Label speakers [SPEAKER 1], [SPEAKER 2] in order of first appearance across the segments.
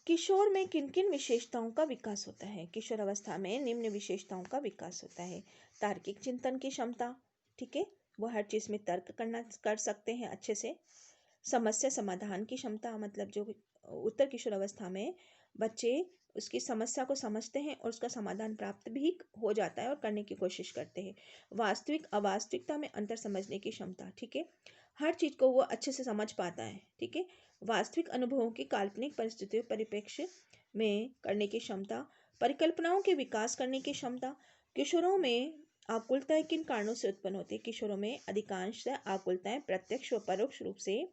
[SPEAKER 1] किशोर में किन किन विशेषताओं का विकास होता है? किशोर अवस्था में निम्न विशेषताओं का विकास होता है। तार्किक चिंतन की क्षमता, ठीक है, वो हर चीज में तर्क करना कर सकते हैं अच्छे से। समस्या समाधान की क्षमता, मतलब जो उत्तर किशोर अवस्था में बच्चे उसकी समस्या को समझते हैं और उसका समाधान प्राप्त भी हो जाता है और करने की कोशिश करते हैं। वास्तविक अवास्तविकता में अंतर समझने की क्षमता, ठीक है, हर चीज को वो अच्छे से समझ पाता है, ठीक है। वास्तविक अनुभवों की काल्पनिक परिस्थितियों परिप्रेक्ष्य में करने की क्षमता। परिकल्पनाओं के विकास करने की क्षमता। किशोरों में आकुलताएं किन कारणों से उत्पन्न होती है? किशोरों में अधिकांश आकुलताएं प्रत्यक्ष व परोक्ष रूप से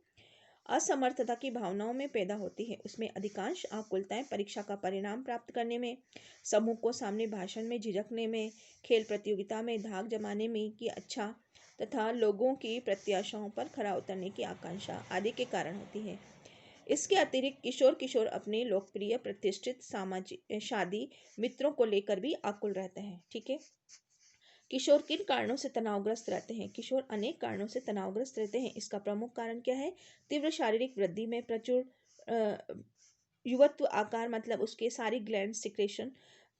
[SPEAKER 1] असमर्थता की भावनाओं में पैदा होती है। उसमें अधिकांश आकुलताएं परीक्षा का परिणाम प्राप्त करने में, समूह को सामने भाषण में झिझकने में, खेल प्रतियोगिता में धाक जमाने में कि अच्छा, तथा लोगों की प्रत्याशाओं पर खरा उतरने की आकांक्षा आदि के कारण होती है। इसके अतिरिक्त किशोर अपने लोकप्रिय प्रतिष्ठित सामाजिक शादी मित्रों को लेकर भी आकुल रहते हैं, ठीक है। किशोर किन कारणों से तनावग्रस्त रहते हैं? किशोर अनेक कारणों से तनावग्रस्त रहते हैं। इसका प्रमुख कारण क्या है? तीव्र शारीरिक वृद्धि में प्रचुर युवत्व आकार, मतलब उसके सारी ग्लैंड सिक्रेशन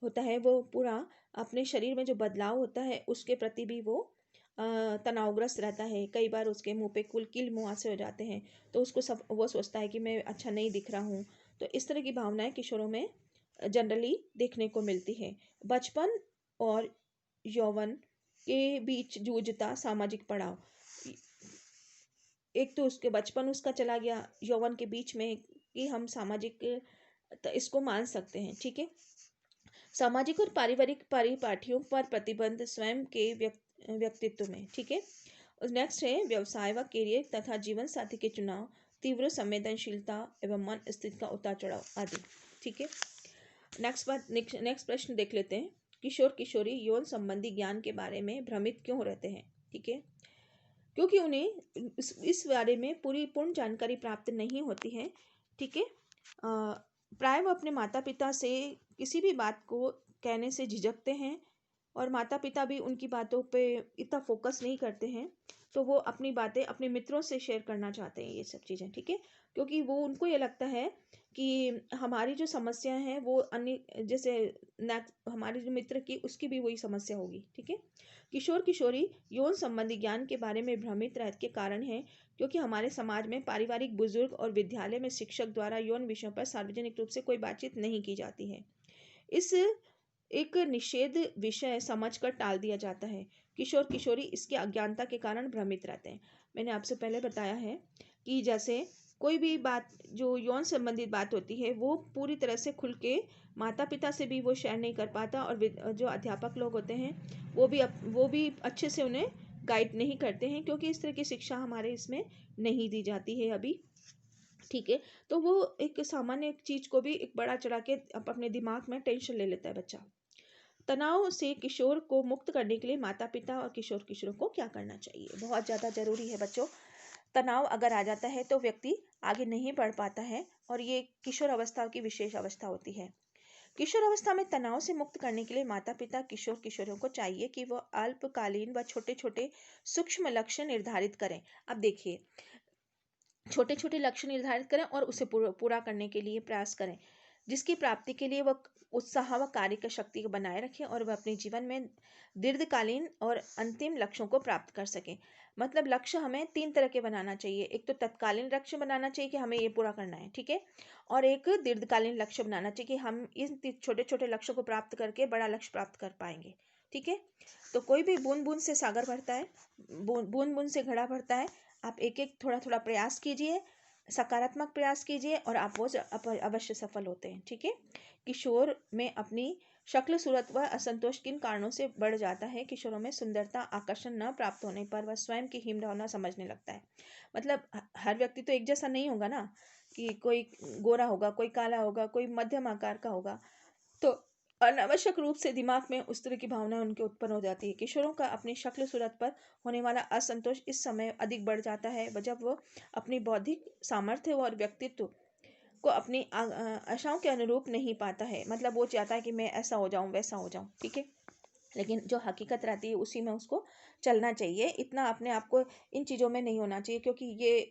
[SPEAKER 1] होता है, वो पूरा अपने शरीर में जो बदलाव होता है उसके प्रति भी वो तनावग्रस्त रहता है। कई बार उसके मुंह पे किल मुहासे हो जाते हैं, तो उसको सब वो सोचता है कि मैं अच्छा नहीं दिख रहा हूँ। तो इस तरह की भावनाएं किशोरों में जनरली देखने को मिलती है। बचपन और यौवन के बीच जूझता सामाजिक पड़ाव, एक तो उसके बचपन उसका चला गया, यौवन के बीच में कि हम सामाजिक इसको मान सकते हैं, ठीक है। सामाजिक और पारिवारिक परिपाटियों पर प्रतिबंध स्वयं के व्यक्तित्व में, ठीक है। नेक्स्ट है व्यवसाय व करियर तथा जीवन साथी के चुनाव, तीव्र संवेदनशीलता एवं मन स्थिति का उतार चढ़ाव आदि, ठीक है। नेक्स्ट प्रश्न देख लेते हैं। किशोर किशोरी यौन संबंधी ज्ञान के बारे में भ्रमित क्यों रहते हैं? ठीक है, क्योंकि उन्हें इस बारे में पूर्ण जानकारी प्राप्त नहीं होती है, ठीक है। प्राय वो अपने माता पिता से किसी भी बात को कहने से झिझकते हैं और माता पिता भी उनकी बातों पे इतना फोकस नहीं करते हैं, तो वो अपनी बातें अपने मित्रों से शेयर करना चाहते हैं, ये सब चीज़ें, ठीक है। क्योंकि वो उनको ये लगता है कि हमारी जो समस्या है वो अन्य जैसे हमारे जो मित्र की उसकी भी वही समस्या होगी, ठीक है। किशोर किशोरी यौन संबंधी ज्ञान के बारे में भ्रमित रहने के कारण है क्योंकि हमारे समाज में पारिवारिक बुजुर्ग और विद्यालय में शिक्षक द्वारा यौन विषयों पर सार्वजनिक रूप से कोई बातचीत नहीं की जाती है। इस एक निषेध विषय समझकर टाल दिया जाता है। किशोर किशोरी इसके अज्ञानता के कारण भ्रमित रहते हैं। मैंने आपसे पहले बताया है कि जैसे कोई भी बात जो यौन संबंधित बात होती है वो पूरी तरह से खुल के माता पिता से भी वो शेयर नहीं कर पाता और जो अध्यापक लोग होते हैं वो भी अच्छे से उन्हें गाइड नहीं करते हैं, क्योंकि इस तरह की शिक्षा हमारे इसमें नहीं दी जाती है अभी, ठीक है। तो वो एक सामान्य चीज को भी एक बड़ा चढ़ा के अपने दिमाग में टेंशन ले लेता है बच्चा। तनाव से किशोर को मुक्त करने के लिए माता पिता और किशोर किशोरों को क्या करना चाहिए? बहुत ज़्यादा जरूरी है बच्चों। तनाव अगर आ जाता है तो व्यक्ति आगे नहीं बढ़ पाता है और ये किशोर अवस्था की विशेष अवस्था होती है। किशोर अवस्था में तनाव से मुक्त करने के लिए माता पिता किशोर किशोरियों को चाहिए कि वह अल्पकालीन व छोटे छोटे सूक्ष्म लक्ष्य निर्धारित करें। अब देखिए, छोटे छोटे लक्ष्य निर्धारित करें और उसे पूरा करने के लिए प्रयास करें, जिसकी प्राप्ति के लिए वह उत्साह व कार्य शक्ति को बनाए रखें और वह अपने जीवन में दीर्घकालीन और अंतिम लक्ष्यों को प्राप्त कर सकें। मतलब लक्ष्य हमें 3 तरह के बनाना चाहिए। एक तो तत्कालीन लक्ष्य बनाना चाहिए कि हमें ये पूरा करना है, ठीक है, और एक दीर्घकालीन लक्ष्य बनाना चाहिए कि हम इन छोटे छोटे लक्ष्यों को प्राप्त करके बड़ा लक्ष्य प्राप्त कर पाएंगे, ठीक है। तो कोई भी बूंद बूंद से सागर भरता है, बूंद बूंद से घड़ा भरता है। आप एक एक थोड़ा थोड़ा प्रयास कीजिए, सकारात्मक प्रयास कीजिए और आप वो अवश्य सफल होते हैं, ठीक है। किशोर में अपनी शक्ल सूरत व असंतोष किन कारणों से बढ़ जाता है? किशोरों में सुंदरता आकर्षण न प्राप्त होने पर वह स्वयं की हीन भावना समझने लगता है। मतलब हर व्यक्ति तो एक जैसा नहीं होगा ना, कि कोई गोरा होगा, कोई काला होगा, कोई मध्यम आकार का होगा, तो अनावश्यक रूप से दिमाग में उस तरह की भावना उनके उत्पन्न हो जाती है। किशोरों का अपनी शक्ल सूरत पर होने वाला असंतोष इस समय अधिक बढ़ जाता है जब वो अपनी बौद्धिक सामर्थ्य और व्यक्तित्व को अपनी आशाओं के अनुरूप नहीं पाता है। मतलब वो चाहता है कि मैं ऐसा हो जाऊं वैसा हो जाऊं, ठीक है। लेकिन जो हकीकत रहती है उसी में उसको चलना चाहिए। इतना अपने आप को इन चीज़ों में नहीं होना चाहिए, क्योंकि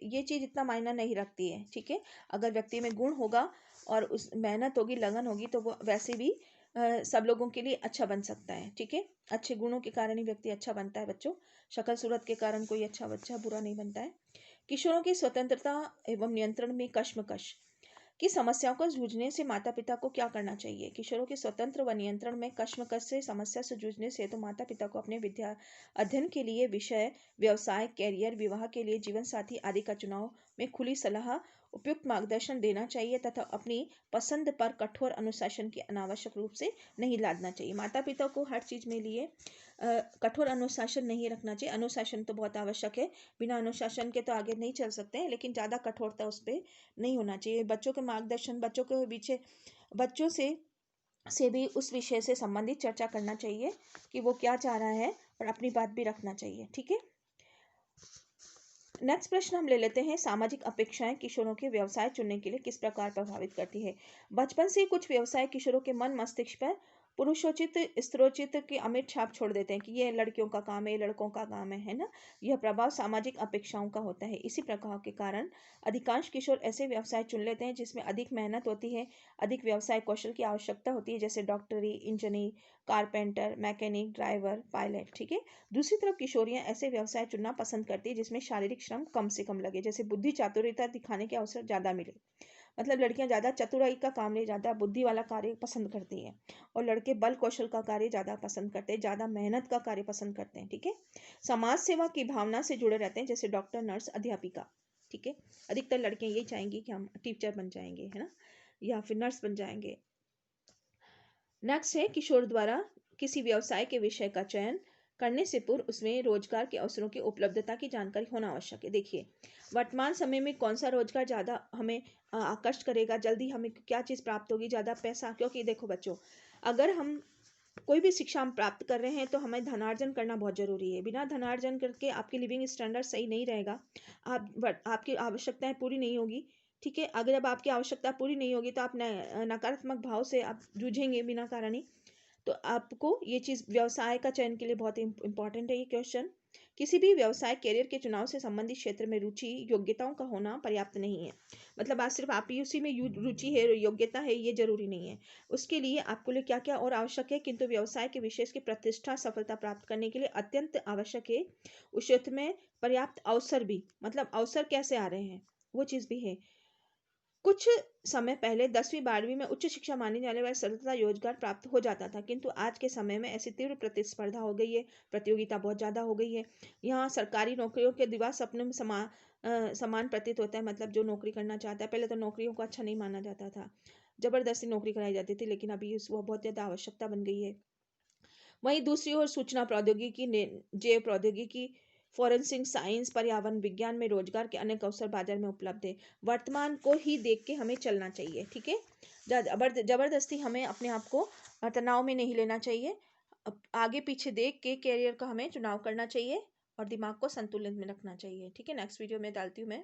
[SPEAKER 1] ये चीज़ इतना मायना नहीं रखती है, ठीक है। अगर व्यक्ति में गुण होगा और उस मेहनत होगी, लगन होगी, तो वो वैसे भी सब लोगों के लिए अच्छा बन सकता है, ठीक है। अच्छे गुणों के कारण ही व्यक्ति अच्छा बनता है बच्चों। शक्ल सूरत के कारण कोई अच्छा बच्चा बुरा नहीं बनता है। किशोरों की स्वतंत्रता एवं नियंत्रण में कश्मकश की समस्याओं को जूझने से माता पिता को क्या करना चाहिए। किशोरों के स्वतंत्र व नियंत्रण में कश्मकश से समस्या से जूझने से तो माता पिता को अपने विद्या अध्ययन के लिए विषय, व्यवसाय, कैरियर, विवाह के लिए जीवन साथी आदि का चुनाव में खुली सलाह, उपयुक्त मार्गदर्शन देना चाहिए तथा अपनी पसंद पर कठोर अनुशासन की अनावश्यक रूप से नहीं लादना चाहिए। माता पिता को हर चीज़ में लिए कठोर अनुशासन नहीं रखना चाहिए। अनुशासन तो बहुत आवश्यक है, बिना अनुशासन के तो आगे नहीं चल सकते हैं, लेकिन ज़्यादा कठोरता उस पर नहीं होना चाहिए। बच्चों के मार्गदर्शन, बच्चों के पीछे बच्चों से भी उस विषय से संबंधित चर्चा करना चाहिए कि वो क्या चाह रहा है, और अपनी बात भी रखना चाहिए, ठीक है। नेक्स्ट प्रश्न हम ले लेते हैं, सामाजिक अपेक्षाएं किशोरों के व्यवसाय चुनने के लिए किस प्रकार प्रभावित करती है। बचपन से कुछ व्यवसाय किशोरों के मन मस्तिष्क पर पुरुषोचित स्त्रोचित की अमिट छाप छोड़ देते हैं कि ये लड़कियों का काम है, ये लड़कों का काम है ना। यह प्रभाव सामाजिक अपेक्षाओं का होता है। इसी प्रभाव के कारण अधिकांश किशोर ऐसे व्यवसाय चुन लेते हैं जिसमें अधिक मेहनत होती है, अधिक व्यवसाय कौशल की आवश्यकता होती है, जैसे डॉक्टरी, engineering, carpenter, mechanic, driver, pilot, ठीक है। दूसरी तरफ किशोरियां ऐसे व्यवसाय चुनना पसंद करती है जिसमें शारीरिक श्रम कम से कम लगे, जैसे बुद्धि चातुर्यता दिखाने के अवसर ज़्यादा मिले। मतलब लड़कियां ज़्यादा चतुराई का काम ले, ज़्यादा बुद्धि वाला कार्य पसंद करती हैं, और लड़के बल कौशल का कार्य ज़्यादा पसंद करते हैं, ज़्यादा मेहनत का कार्य पसंद करते हैं, ठीक है। समाज सेवा की भावना से जुड़े रहते हैं, जैसे डॉक्टर, नर्स, अध्यापिका, ठीक है। अधिकतर लड़कियां यही चाहेंगी कि हम टीचर बन जाएंगे, है ना, या फिर नर्स बन जाएंगे। नेक्स्ट है, किशोर द्वारा किसी व्यवसाय के विषय का चयन करने से पूर्व उसमें रोजगार के अवसरों की उपलब्धता की जानकारी होना आवश्यक है। देखिए, वर्तमान समय में कौन सा रोजगार ज़्यादा हमें आकर्षित करेगा, जल्दी हमें क्या चीज़ प्राप्त होगी, ज़्यादा पैसा। क्योंकि देखो बच्चों, अगर हम कोई भी शिक्षा हम प्राप्त कर रहे हैं तो हमें धनार्जन करना बहुत ज़रूरी है। बिना धनार्जन करके आपकी लिविंग स्टैंडर्ड सही नहीं रहेगा, आपकी आवश्यकताएं पूरी नहीं होगी, ठीक है। अगर जब आपकी आवश्यकता पूरी नहीं होगी तो आप नकारात्मक भाव से आप जूझेंगे बिना कारण ही। तो आपको ये चीज़ व्यवसाय का चयन के लिए बहुत इंपॉर्टेंट है ये क्वेश्चन। किसी भी व्यवसाय कैरियर के चुनाव से संबंधित क्षेत्र में रुचि, योग्यताओं का होना पर्याप्त नहीं है। मतलब आज सिर्फ आप ही उसी में रुचि है, योग्यता है, ये जरूरी नहीं है। उसके लिए आपको लिए क्या क्या और आवश्यक है, किंतु व्यवसाय के विशेष की प्रतिष्ठा सफलता प्राप्त करने के लिए अत्यंत आवश्यक है उस क्षेत्र में पर्याप्त अवसर भी। मतलब अवसर कैसे आ रहे हैं वो चीज़ भी है। कुछ समय पहले 10वीं 12वीं में उच्च शिक्षा माने जाने वाले सरलता रोजगार प्राप्त हो जाता था, किंतु आज के समय में ऐसी तीव्र प्रतिस्पर्धा हो गई है, प्रतियोगिता बहुत ज़्यादा हो गई है। यहाँ सरकारी नौकरियों के दिवा सपने में समान प्रतीत होता है। मतलब जो नौकरी करना चाहता है, पहले तो नौकरियों को अच्छा नहीं माना जाता था, जबरदस्ती नौकरी कराई जाती थी, लेकिन अभी वो बहुत ज़्यादा आवश्यकता बन गई है। वहीं दूसरी ओर सूचना प्रौद्योगिकी, जैव प्रौद्योगिकी, फॉरेंसिक साइंस, पर्यावरण विज्ञान में रोजगार के अनेक अवसर बाजार में उपलब्ध है। वर्तमान को ही देख के हमें चलना चाहिए, ठीक है। जबरदस्ती हमें अपने आप को तनाव में नहीं लेना चाहिए। आगे पीछे देख के कैरियर का हमें चुनाव करना चाहिए और दिमाग को संतुलित में रखना चाहिए, ठीक है। नेक्स्ट वीडियो में डालती हूँ मैं।